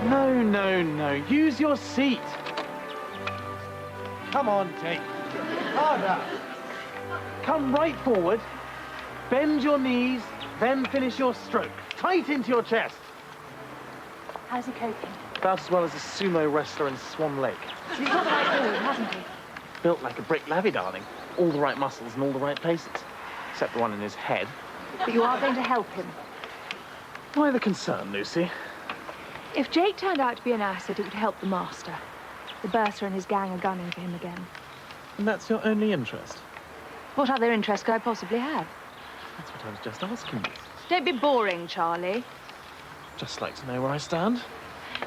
No, no, no. Use your seat. Come on, Jake. Harder. Come right forward. Bend your knees, then finish your stroke. Tight into your chest. How's he coping? About as well as a sumo wrestler in Swan Lake. So he's got the right build, hasn't he? Built like a brick lavvy, darling. All the right muscles and all the right places. Except the one in his head. But you are going to help him. Why the concern, Lucy? If Jake turned out to be an asset, it would help the master. The bursar and his gang are gunning for him again. And that's your only interest? What other interest could I possibly have? That's what I was just asking you. Don't be boring, Charlie. Just like to know where I stand.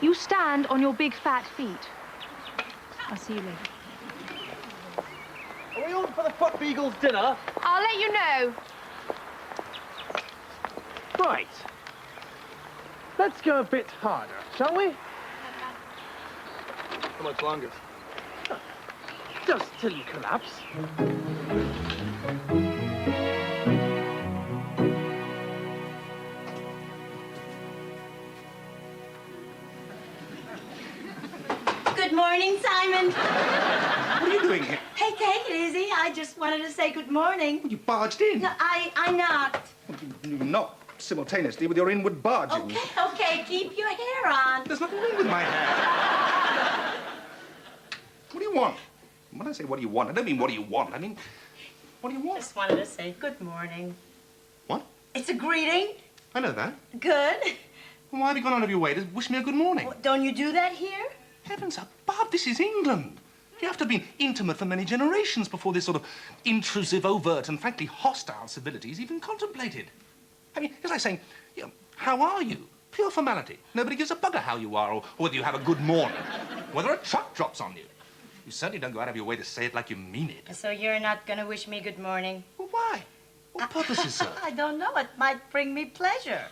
You stand on your big fat feet. I'll see you later. Are we on for the Foot Beagle's dinner? I'll let you know. Right. Let's go a bit harder, shall we? How much longer? Just till you collapse. Good morning, Simon. What are you doing here? Hey, take it easy. I just wanted to say good morning. You barged in. No, I knocked. You knocked simultaneously with your inward barging. Okay, keep your hair on. There's nothing wrong with my hair. What do you want? When I say what do you want, I don't mean what do you want. I mean, what do you want? Just wanted to say good morning. What? It's a greeting. I know that. Good. Well, why have you gone out of your way to wish me a good morning? Well, don't you do that here? Heavens above, this is England. You have to have been intimate for many generations before this sort of intrusive, overt, and frankly hostile civility is even contemplated. I mean, it's like saying, you know, how are you? Pure formality. Nobody gives a bugger how you are or whether you have a good morning, whether a truck drops on you. You certainly don't go out of your way to say it like you mean it. So you're not going to wish me good morning? Well, why? What purpose is served? I don't know. It might bring me pleasure.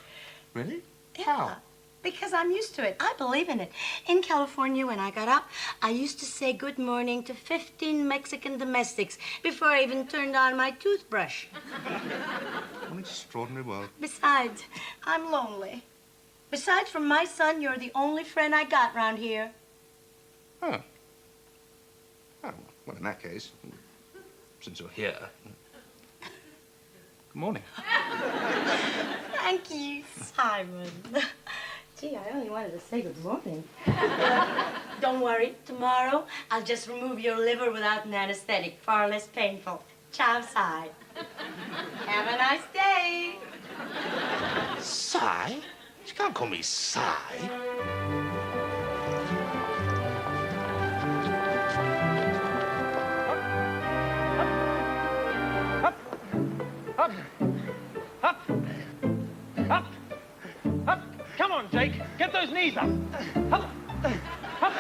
Really? Yeah. How? Because I'm used to it. I believe in it. In California, when I got up, I used to say good morning to 15 Mexican domestics before I even turned on my toothbrush. What an extraordinary world. Besides, I'm lonely. Besides from my son, you're the only friend I got round here. Oh. Oh, well, in that case, since you're here, good morning. Thank you, Simon. Gee, I only wanted to say good morning. Don't worry. Tomorrow, I'll just remove your liver without an anesthetic. Far less painful. Ciao, Si. Have a nice day. Si? You can't call me Si. Up! Up! Up! Up! Come on, Jake. Get those knees up. Up! Up!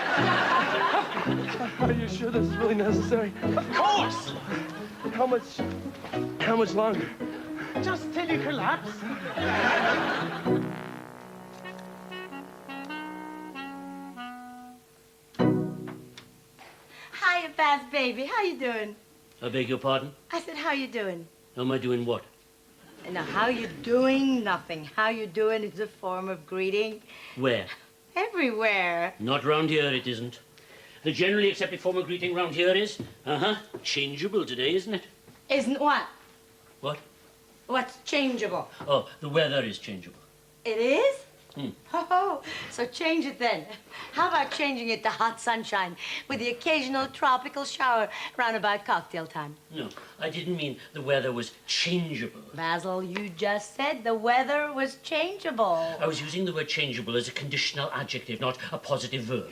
Are you sure this is really necessary? Of course! How much longer? Just till you collapse. Hiya, fast baby. How you doing? I beg your pardon? I said, how you doing? How am I doing what? Now, how you doing? Nothing. How you doing is a form of greeting. Where? Everywhere. Not round here, it isn't. The generally accepted form of greeting round here is, changeable today, isn't it? Isn't what? What? What's changeable? Oh, the weather is changeable. It is? Hmm. Oh, so change it then. How about changing it to hot sunshine with the occasional tropical shower round about cocktail time? No, I didn't mean the weather was changeable. Basil, you just said the weather was changeable. I was using the word changeable as a conditional adjective, not a positive verb.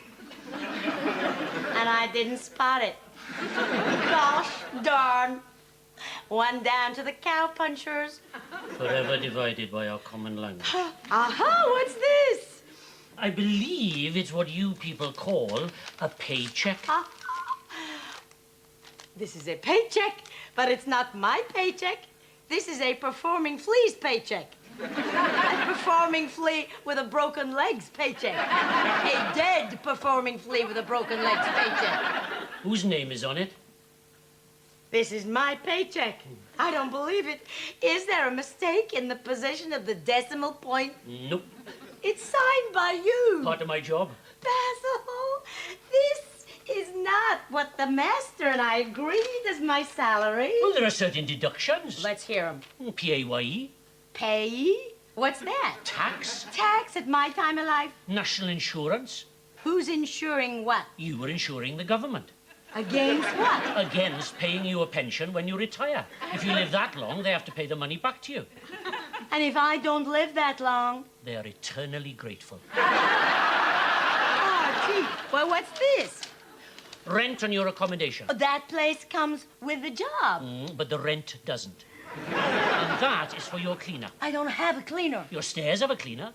And I didn't spot it. Gosh darn. One down to the cowpunchers. Forever divided by our common language. Aha, what's this? I believe it's what you people call a paycheck. This is a paycheck, but it's not my paycheck. This is a performing flea's paycheck. A performing flea with a broken legs paycheck. A dead performing flea with a broken legs paycheck. Whose name is on it? This is my paycheck. I don't believe it. Is there a mistake in the position of the decimal point? Nope. It's signed by you. Part of my job. Basil, this is not what the master and I agreed as my salary. Well, there are certain deductions. Let's hear them. PAYE, Pay? What's that? tax, Tax at my time of life? national insurance. Who's insuring what? You were insuring the government. Against what? Against paying you a pension when you retire. If you live that long, they have to pay the money back to you. And if I don't live that long? They are eternally grateful. Oh, gee. Well, what's this? Rent on your accommodation. That place comes with the job. But the rent doesn't. And that is for your cleaner. I don't have a cleaner. Your stairs have a cleaner.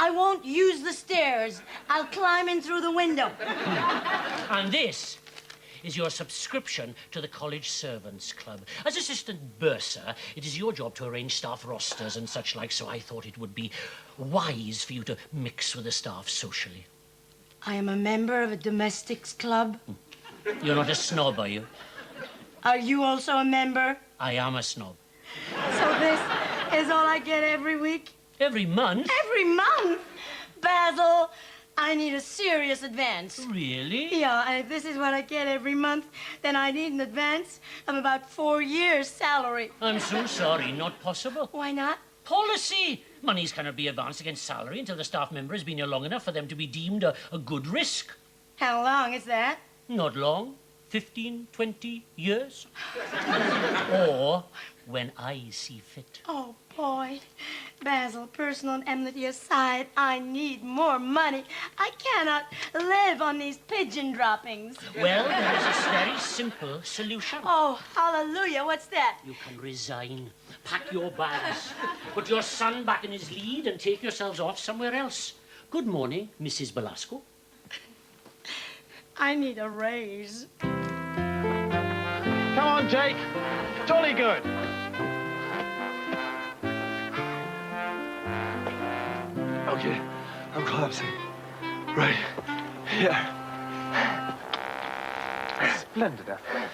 I won't use the stairs. I'll climb in through the window. And this is your subscription to the College Servants Club. As assistant bursar, it is your job to arrange staff rosters and such like, so I thought it would be wise for you to mix with the staff socially. I am a member of a domestics club. You're not a snob, are you? Are you also a member? I am a snob. So this is all I get every week? Every month? Every month? Basil, I need a serious advance. Really? Yeah, and if this is what I get every month, then I need an advance of about 4 years' salary. I'm so sorry, not possible. Why not? Policy! Monies cannot be advanced against salary until the staff member has been here long enough for them to be deemed a good risk. How long is that? Not long. 15, 20 years. Or when I see fit. Oh, boy. Basil, personal enmity aside, I need more money. I cannot live on these pigeon droppings. Well, there is a very simple solution. Oh, hallelujah. What's that? You can resign, pack your bags, put your son back in his lead and take yourselves off somewhere else. Good morning, Mrs. Belasco. I need a raise. Come on, Jake. Jolly good. Okay, I'm collapsing. Right here. Splendid effort.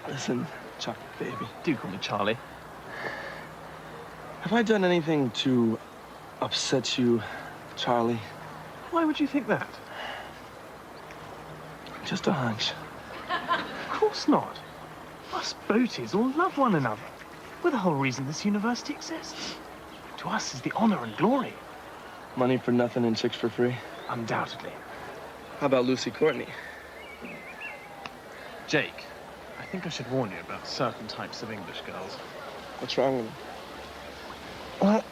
Listen, Chuck, baby. Do call me Charlie. Have I done anything to upset you, Charlie? Why would you think that? Just a hunch. Of course not. Us boaties all love one another. We're the whole reason this university exists. To us is the honor and glory. Money for nothing and chicks for free. Undoubtedly. How about Lucy Courtney? Jake, I think I should warn you about certain types of English girls. What's wrong with them? Well,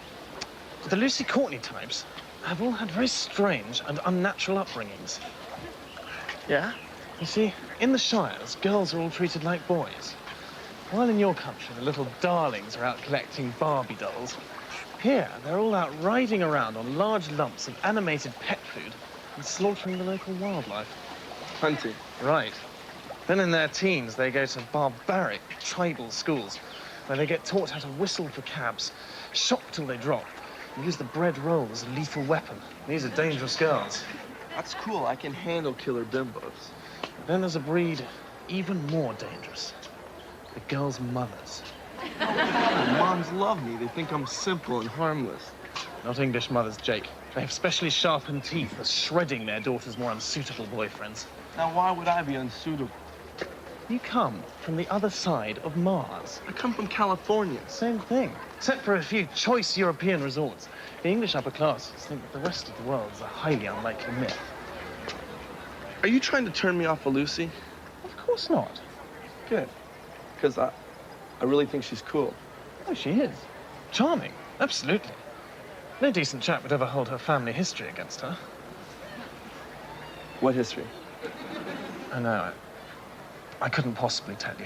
the Lucy Courtney types have all had very strange and unnatural upbringings. Yeah? You see, in the Shires, girls are all treated like boys. While in your country, the little darlings are out collecting Barbie dolls, here, they're all out riding around on large lumps of animated pet food and slaughtering the local wildlife. Hunting. Right. Then in their teens, they go to barbaric tribal schools where they get taught how to whistle for cabs, shop till they drop, and use the bread roll as a lethal weapon. These are dangerous girls. That's cool. I can handle killer bimbos. Then there's a breed even more dangerous. The girls' mothers. Moms love me. They think I'm simple and harmless. Not English mothers, Jake. They have specially sharpened teeth for shredding their daughters' more unsuitable boyfriends. Now, why would I be unsuitable? You come from the other side of Mars. I come from California. Same thing, except for a few choice European resorts. The English upper classes think that the rest of the world is a highly unlikely myth. Are you trying to turn me off of Lucy? Of course not. Good. Because I really think she's cool. Oh, she is. Charming, absolutely. No decent chap would ever hold her family history against her. What history? I know. I couldn't possibly tell you.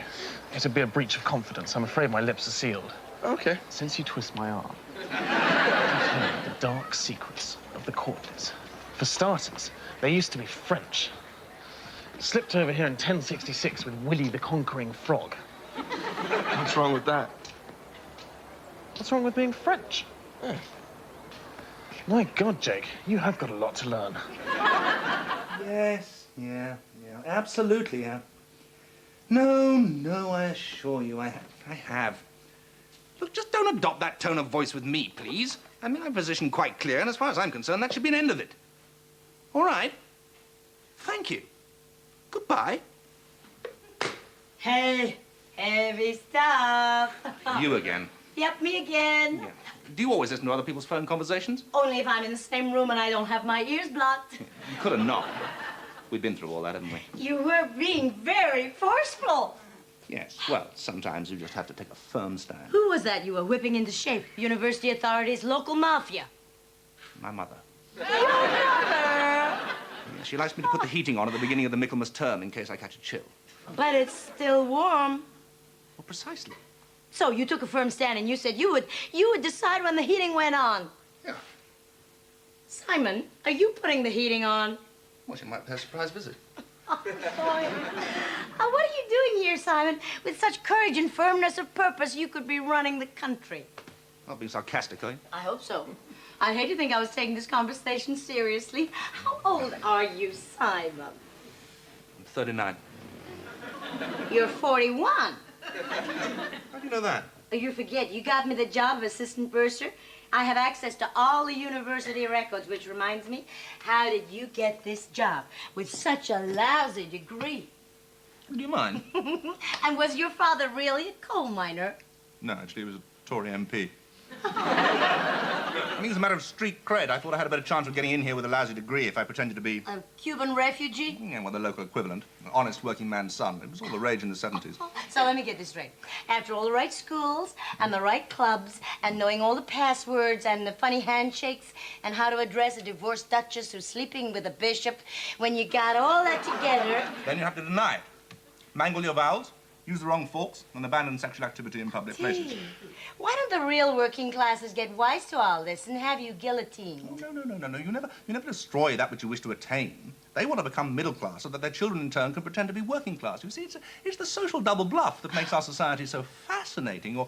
It'd be a breach of confidence. I'm afraid my lips are sealed. Okay. Since you twist my arm, I'll tell you the dark secrets of the Courtleys. For starters, they used to be French. Slipped over here in 1066 with Willie the Conquering Frog. What's wrong with that? What's wrong with being French? Eh. My God, Jake, you have got a lot to learn. Yes, yeah. absolutely, Anne. No, I assure you, I have. Look, just don't adopt that tone of voice with me, please. I mean, my position quite clear, and as far as I'm concerned, that should be an end of it. All right. Thank you. Goodbye. Hey, heavy stuff. You again. Yep, me again. Yeah. Do you always listen to other people's phone conversations? Only if I'm in the same room and I don't have my ears blocked. You could have not. We've been through all that, haven't we? You were being very forceful. Yes. Well, sometimes you just have to take a firm stand. Who was that you were whipping into shape? University authorities, local mafia? My mother. Your mother. Yeah, she likes me to put the heating on at the beginning of the Michaelmas term in case I catch a chill. But it's still warm. Well, precisely. So you took a firm stand and you said you would decide when the heating went on. Yeah. Simon, are you putting the heating on? Well, she might pay a surprise visit. Oh, boy. What are you doing here, Simon? With such courage and firmness of purpose, you could be running the country. Not being sarcastic, are you? I hope so. I'd hate to think I was taking this conversation seriously. How old are you, Simon? I'm 39. You're 41. How do you know that? Oh, you forget, you got me the job of assistant bursar. I have access to all the university records, which reminds me, how did you get this job with such a lousy degree? Do you mind? And was your father really a coal miner? No, actually, he was a Tory MP. I think it's a matter of street cred. I thought I had a better chance of getting in here with a lousy degree if I pretended to be... A Cuban refugee? Yeah, well, the local equivalent. An honest working man's son. It was all the rage in the 70s. So let me get this straight. After all the right schools and the right clubs and knowing all the passwords and the funny handshakes and how to address a divorced duchess who's sleeping with a bishop, when you got all that together... Then you have to deny it. Mangle your vowels, use the wrong forks, and abandon sexual activity in public places. Why don't the real working classes get wise to all this and have you guillotined? Oh, no. You never destroy that which you wish to attain. They want to become middle class so that their children in turn can pretend to be working class. You see, it's the social double bluff that makes our society so fascinating or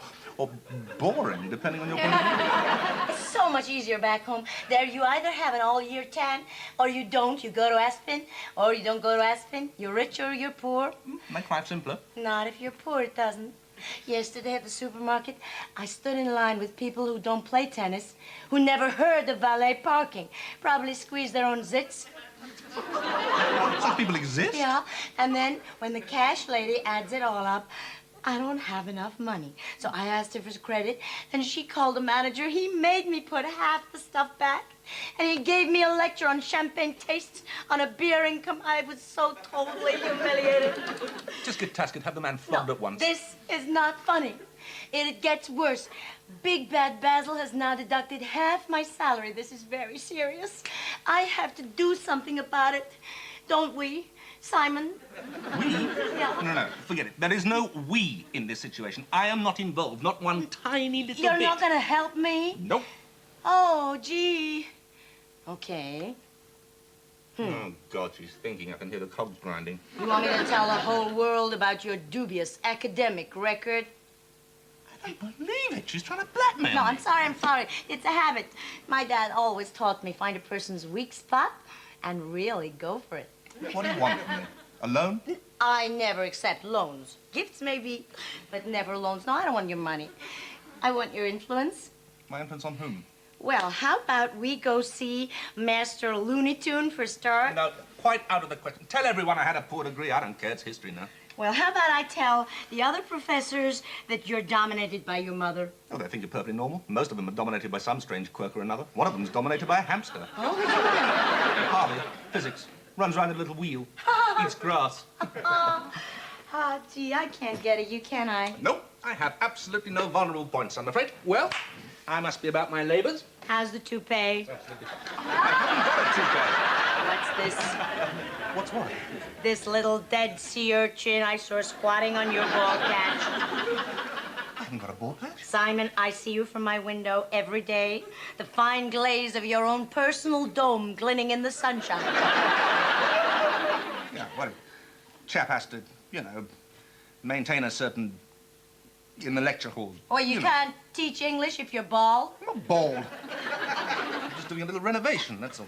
boring, depending on your point of view. It's so much easier back home. There you either have an all-year tan or you don't. You go to Aspen or you don't go to Aspen. You're rich or you're poor. Make life simpler. Not if you're poor, it doesn't. Yesterday at the supermarket, I stood in line with people who don't play tennis, who never heard of valet parking, probably squeeze their own zits. Such people exist? Yeah, and then when the cash lady adds it all up, I don't have enough money. So I asked her for credit, and she called the manager. He made me put half the stuff back, and he gave me a lecture on champagne tastes on a beer income. I was so totally humiliated. Just get Taskett, have the man flogged at once. This is not funny. It gets worse. Big Bad Basil has now deducted half my salary. This is very serious. I have to do something about it. Don't we, Simon? We? Yeah. No, forget it. There is no we in this situation. I am not involved, not one tiny little You're bit. not going to help me? Nope. Oh, gee. Okay. Oh, God, she's thinking. I can hear the cogs grinding. You want me to tell the whole world about your dubious academic record? I don't believe it. She's trying to blackmail No, me. I'm sorry. It's a habit. My dad always taught me find a person's weak spot and really go for it. What do you want from me? A loan? I never accept loans. Gifts maybe, but never loans. No, I don't want your money. I want your influence. My influence on whom? Well, how about we go see Master Looney Tune for a start? No, quite out of the question. Tell everyone I had a poor degree. I don't care. It's history now. Well, how about I tell the other professors that you're dominated by your mother? Oh, they think you're perfectly normal. Most of them are dominated by some strange quirk or another. One of them's dominated by a hamster. Oh, which one? Harvey, physics. Runs around in a little wheel. Eats grass. Ah, gee, I can't get it. You can I? Nope, I have absolutely no vulnerable points, I'm afraid. Well, I must be about my labors. How's the toupee? I haven't got a toupee. What's this? What's what? This little dead sea urchin I saw squatting on your ball catch. I haven't got a ball patch. Simon, I see you from my window every day. The fine glaze of your own personal dome glinting in the sunshine. Yeah, well, chap has to, maintain a certain... in the lecture hall. Or you can't teach English if you're bald. I'm not bald. Just doing a little renovation, that's all.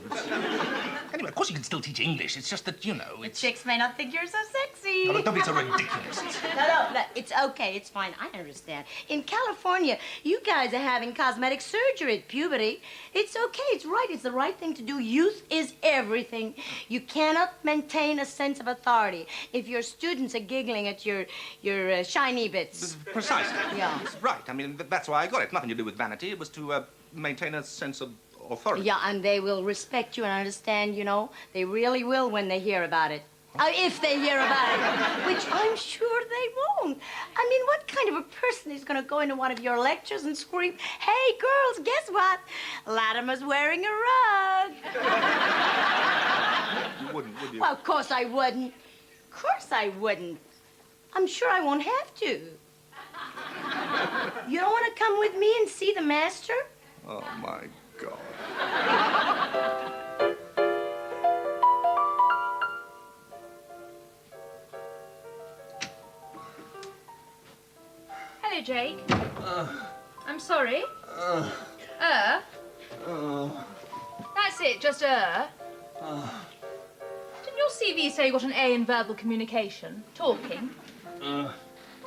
Anyway, of course you can still teach English. It's just that, you know, The it's... chicks may not think you're so sexy. No, but don't be so ridiculous. No, it's okay. It's fine. I understand. In California, you guys are having cosmetic surgery at puberty. It's okay. It's right. It's the right thing to do. Youth is everything. You cannot maintain a sense of authority if your students are giggling at your shiny bits. Precisely. Yeah. Right. I mean, that's why I got it. Nothing to do with vanity. It was to maintain a sense of authority. Yeah, and they will respect you and understand, you know. They really will when they hear about it. If they hear about it, which I'm sure they won't. I mean, what kind of a person is going to go into one of your lectures and scream, "Hey, girls, guess what? Latimer's wearing a rug." You wouldn't, would you? Well, of course I wouldn't. Of course I wouldn't. I'm sure I won't have to. You don't want to come with me and see the master? Oh, my God. Hello, Jake. I'm sorry. That's it, just Didn't your CV say you got an A in verbal communication? Talking?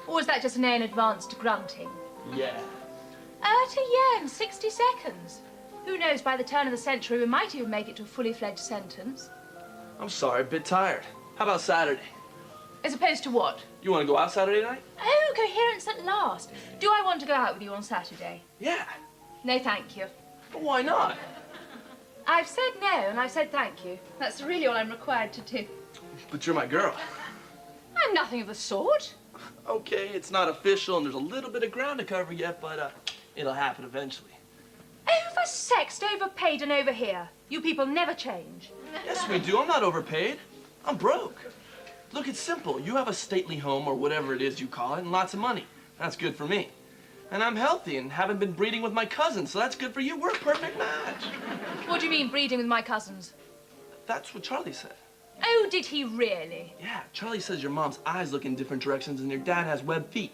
Or was that just an A in advanced grunting? Yeah. To yeah, in 60 seconds. Who knows, by the turn of the century, we might even make it to a fully fledged sentence. I'm sorry, a bit tired. How about Saturday? As opposed to what? You want to go out Saturday night? Oh, coherence at last. Do I want to go out with you on Saturday? Yeah. No, thank you. But why not? I've said no, and I've said thank you. That's really all I'm required to do. But you're my girl. I'm nothing of the sort. Okay, it's not official and there's a little bit of ground to cover yet, but it'll happen eventually. Oversexed, overpaid, and over here. You people never change. Yes, we do. I'm not overpaid. I'm broke. Look, it's simple. You have a stately home or whatever it is you call it and lots of money. That's good for me. And I'm healthy and haven't been breeding with my cousins, so that's good for you. We're a perfect match. What do you mean, breeding with my cousins? That's what Charlie said. Oh, did he really? Yeah, Charlie says your mom's eyes look in different directions and your dad has webbed feet.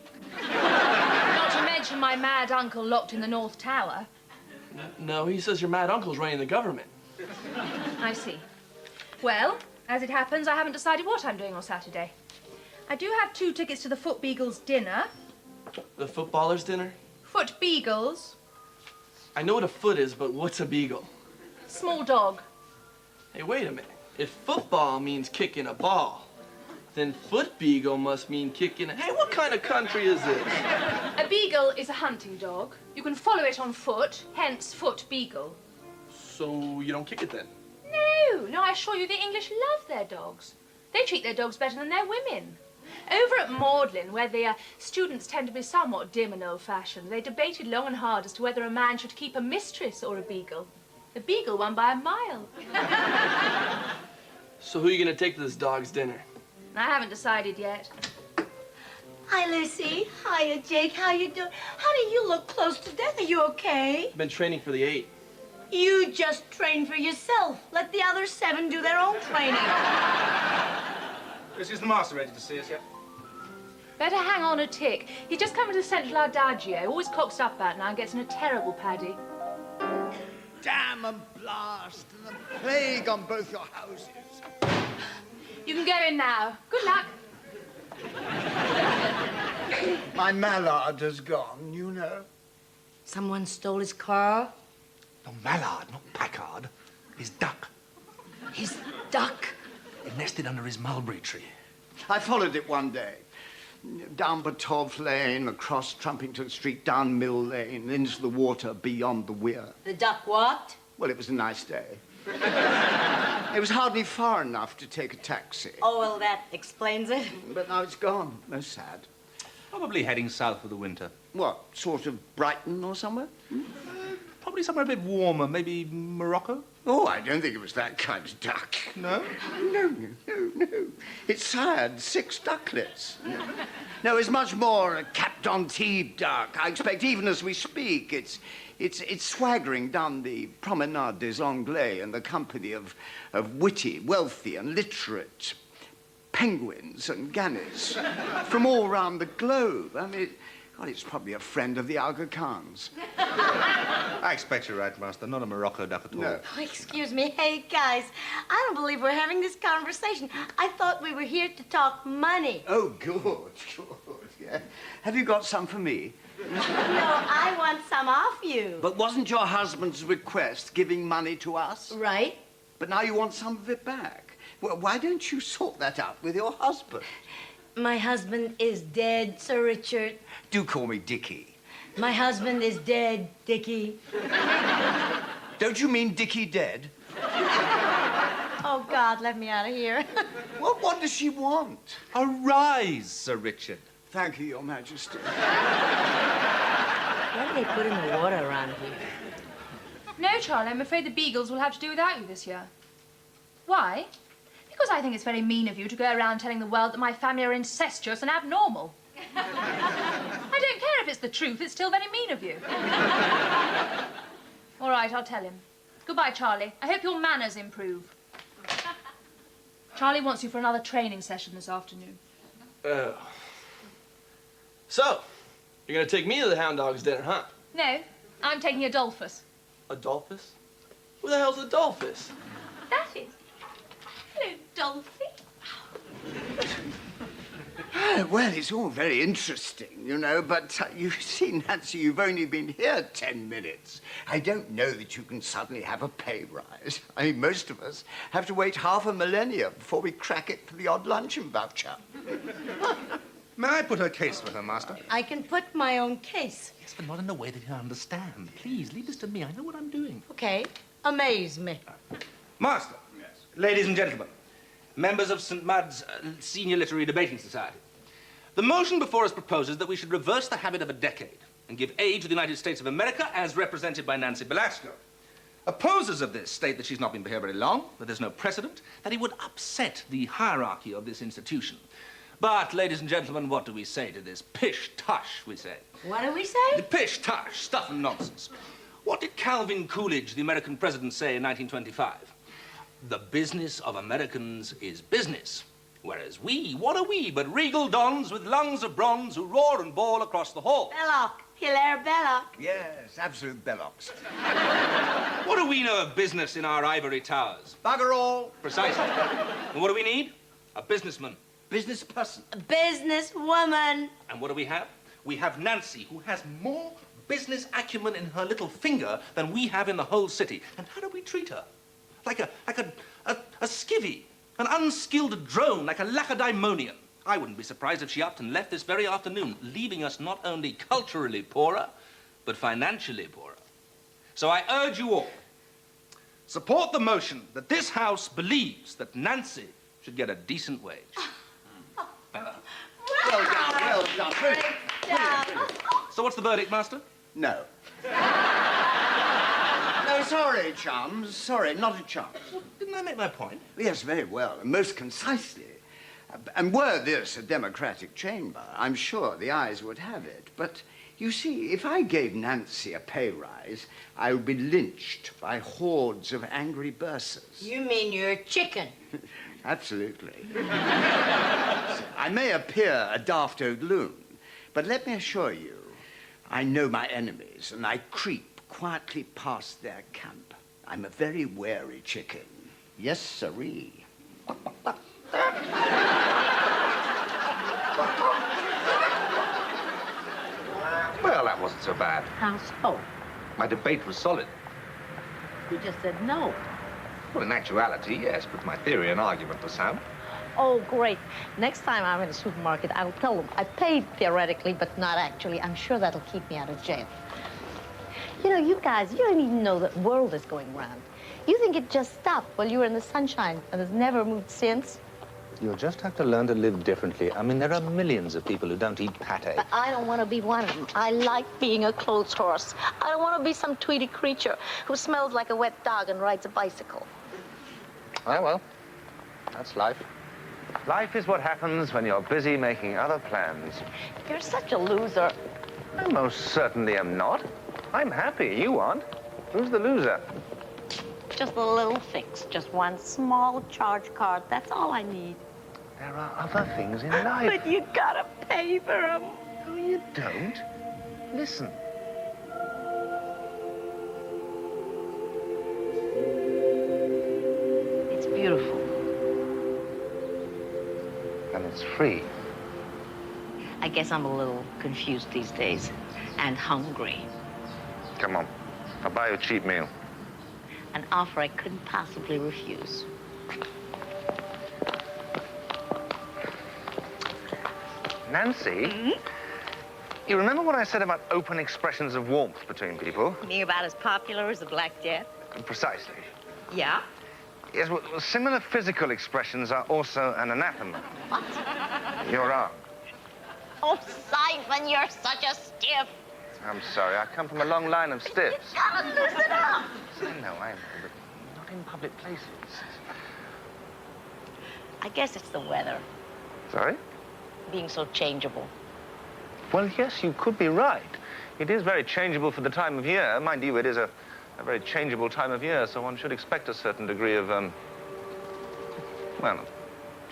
Not to mention my mad uncle locked in the North Tower. No, he says your mad uncle's running the government. I see. Well, as it happens, I haven't decided what I'm doing on Saturday. I do have 2 tickets to the Foot Beagles dinner. The footballers' dinner? Foot Beagles. I know what a foot is, but what's a beagle? Small dog. Hey, wait a minute. If football means kicking a ball, then foot beagle must mean kicking a... Hey, what kind of country is this? A beagle is a hunting dog. You can follow it on foot, hence Foot Beagle. So you don't kick it then? No, I assure you the English love their dogs. They treat their dogs better than their women. Over at Magdalen, where the students tend to be somewhat dim and old-fashioned, they debated long and hard as to whether a man should keep a mistress or a beagle. The beagle won by a mile. So who are you gonna take to this dog's dinner? I haven't decided yet. Hi, Lucy. Hiya, Jake. How you doing? Honey, you look close to death. Are you okay? I've been training for the 8. You just train for yourself. Let the other 7 do their own training. Is the master ready to see us yet? Better hang on a tick. He's just come to the Central Adagio. Always cocks up that now and gets in a terrible paddy. Damn and blast and a plague on both your houses. You can go in now. Good luck. My mallard has gone, you know. Someone stole his car. No, mallard, not Packard. His duck. His duck. It nested under his mulberry tree. I followed it one day. Down Batov Lane, across Trumpington Street, down Mill Lane, into the water beyond the weir. The duck what? Well, it was a nice day. It was hardly far enough to take a taxi. Oh, well, that explains it. But now it's gone. Most sad. Probably heading south for the winter. What, sort of Brighton or somewhere? Probably somewhere a bit warmer, maybe Morocco? Oh, I don't think it was that kind of duck. No? No. It sired 6 ducklets. No, it's much more a Cap-d'Antibes duck. I expect even as we speak, it's swaggering down the Promenade des Anglais in the company of witty, wealthy, and literate penguins and gannets from all round the globe. I mean, Well, it's probably a friend of the Aga Khan's. I expect you're right, Master. Not a Morocco duck at all. No. Oh, excuse me. Hey, guys, I don't believe we're having this conversation. I thought we were here to talk money. Oh, good, good. Yeah. Have you got some for me? No, I want some off you. But wasn't your husband's request giving money to us? Right? But now you want some of it back. Well, why don't you sort that out with your husband? My husband is dead, Sir Richard. Do call me Dickie. My husband is dead, Dickie. Don't you mean Dickie dead? Oh, God, let me out of here. Well, what does she want? Arise, Sir Richard. Thank you, Your Majesty. What do they put in the water around here? No, Charlie, I'm afraid the Beagles will have to do without you this year. Why? Because I think it's very mean of you to go around telling the world that my family are incestuous and abnormal. I don't care if it's the truth, it's still very mean of you. All right, I'll tell him. Goodbye, Charlie. I hope your manners improve. Charlie wants you for another training session this afternoon. So, you're gonna take me to the Hound Dogs dinner, huh? No, I'm taking Adolphus. Adolphus? Who the hell's Adolphus? That is. Hello, Dolphy. Well, it's all very interesting, you know, but you see, Nancy, you've only been here 10 minutes. I don't know that you can suddenly have a pay rise. I mean, most of us have to wait half a millennia before we crack it for the odd luncheon voucher. May I put her case for her, Master? I can put my own case. Yes, but not in a way that you understand. Please, leave this to me. I know what I'm doing. Okay, amaze me. Master. Yes. Ladies and gentlemen, members of St. Mud's Senior Literary Debating Society. The motion before us proposes that we should reverse the habit of a decade and give aid to the United States of America as represented by Nancy Belasco. Opposers of this state that she's not been here very long, that there's no precedent, that it would upset the hierarchy of this institution. But, ladies and gentlemen, what do we say to this? Pish-tush, we say. What do we say? Pish-tush, stuff and nonsense. What did Calvin Coolidge, the American president, say in 1925? The business of Americans is business. Whereas we, what are we but regal dons with lungs of bronze who roar and bawl across the hall? Belloc. Hilaire Belloc. Yes, absolute bellocks. What do we know of business in our ivory towers? Bugger all. Precisely. And what do we need? A businessman. Business person. A businesswoman. And what do we have? We have Nancy, who has more business acumen in her little finger than we have in the whole city. And how do we treat her? Like a skivvy, an unskilled drone, like a Lacedaemonian. I wouldn't be surprised if she upped and left this very afternoon, leaving us not only culturally poorer, but financially poorer. So I urge you all, support the motion that this House believes that Nancy should get a decent wage. Well done, well done. Great job. So what's the verdict, Master? No. No, sorry, chums. Sorry, not a chance. Well, didn't I make my point? Yes, very well, and most concisely. And were this a democratic chamber, I'm sure the ayes would have it. But, you see, if I gave Nancy a pay rise, I would be lynched by hordes of angry bursars. You mean you're a chicken? Absolutely. I may appear a daft old loon, but let me assure you, I know my enemies, and I creep quietly past their camp. I'm a very wary chicken. Yes, sirree. Well, that wasn't so bad. How so? My debate was solid. You just said no. Well, in actuality, yes, but my theory and argument were sound. Oh, great. Next time I'm in a supermarket, I'll tell them I paid theoretically, but not actually. I'm sure that'll keep me out of jail. You know, you guys, you don't even know the world is going round. You think it just stopped while you were in the sunshine and has never moved since? You'll just have to learn to live differently. I mean, there are millions of people who don't eat pate. But I don't want to be one of them. I like being a clothes horse. I don't want to be some tweety creature who smells like a wet dog and rides a bicycle. Oh, well, that's life. Life is what happens when you're busy making other plans. You're such a loser. I most certainly am not. I'm happy. You aren't. Who's the loser? Just a little fix. Just one small charge card. That's all I need. There are other things in life. But you gotta pay for them. No, you don't. Listen. It's beautiful. And it's free. I guess I'm a little confused these days and hungry. Come on. I'll buy you a cheap meal. An offer I couldn't possibly refuse. Nancy, you remember what I said about open expressions of warmth between people? Being about as popular as the Black Death? Precisely. Yeah? Yes, well, similar physical expressions are also an anathema. What? Your arm. Oh, Siphon, you're such a stiff. I'm sorry, I come from a long line of stiffs. You gotta loosen up. I know, but not in public places. I guess it's the weather, Sorry? being so changeable. Well, yes, you could be right. It is very changeable for the time of year. Mind you, it is a very changeable time of year, so one should expect a certain degree of, well,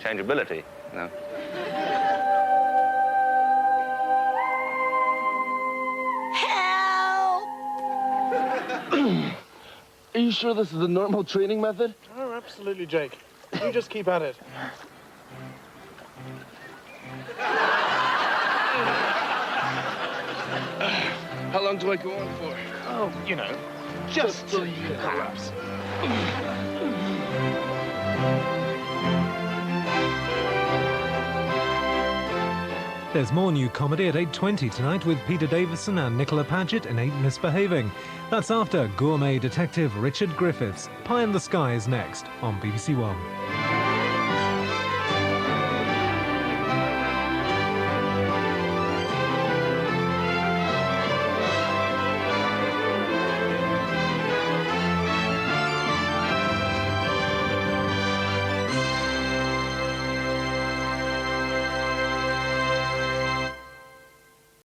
changeability, you know. Help! Are you sure this is the normal training method? Oh, absolutely, Jake. You just keep at it. How long do I go on for? Oh, you know, just till you collapse. There's more new comedy at 8:20 tonight with Peter Davison and Nicola Paget in Ain't Misbehaving. That's after gourmet detective Richard Griffiths. Pie in the Sky is next on BBC One.